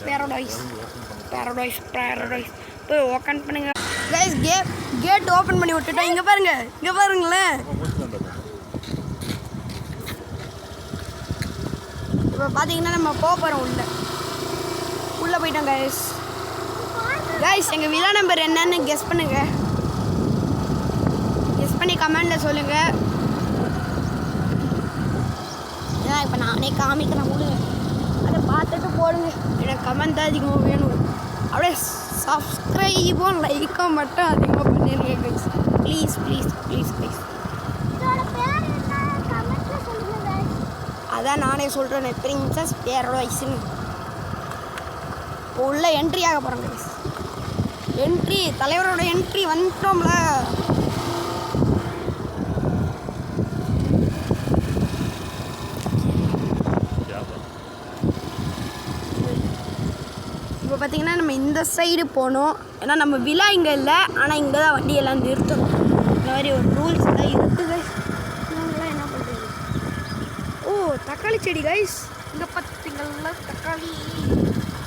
Paradise. போய் open பண்ணுங்க guys gate open பண்ணி விட்டுட்டோம் இங்க பாருங்களேன் இப்போ பாத்தீங்கன்னா நம்ம போறோம் உள்ள போய்ட்டோம் गाइस எங்க வில்லா நம்பர் என்னன்னு கெஸ் பண்ணுங்க கெஸ் பண்ணி கமெண்ட்ல சொல்லுங்க இப்போ நானே காமிக்கிறேன் விடுங்க அதை பார்த்துட்டு போடுங்க எனக்கு கமெண்ட் தான் அதிகமாக வேணும் அப்படியே சப்ஸ்கிரைபும் லைக்கும் மட்டும் அதிகமாக பண்ணிடுங்க கைஸ் ப்ளீஸ் அதான் நானே சொல்கிறேன் பிரின்சஸ் பேரடைஸ்ன்னு இப்போ உள்ள என்ட்ரி ஆக போகிறோம் கைஸ் என்ட்ரி தலைவரோட என்ட்ரி வந்துட்டோம்ல இப்போ பார்த்தீங்கன்னா நம்ம இந்த சைடு போகணும் ஏன்னா நம்ம விழா இங்கே இல்லை ஆனால் இங்கே தான் வண்டியெல்லாம் நிறுத்தணும் இந்த மாதிரி ஒரு ரூல்ஸ் எல்லாம் இருக்குது இவங்கெல்லாம் என்ன பண்ணுறது ஓ தக்காளி செடி கைஸ் இங்கே பார்த்தீங்களா தக்காளி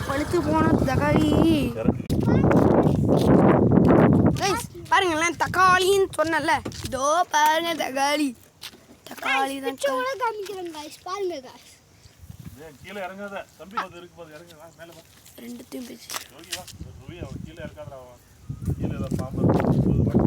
பழுத்து போன தக்காளி கைஸ் பாருங்களேன் தக்காளின்னு சொன்னல இதோ பாருங்க தக்காளி தான் காமிக்கிறேன் கைஸ் பாருங்க கைஸ் கீழே இறங்காத தம்பி அது இருக்கு பாரு இறங்க வா மேல வா ரெண்டுத்தையும் பேசி யோகி வா ரோவி அவ கீழே இறக்காதடா கீழே ஏதோ பாம்பு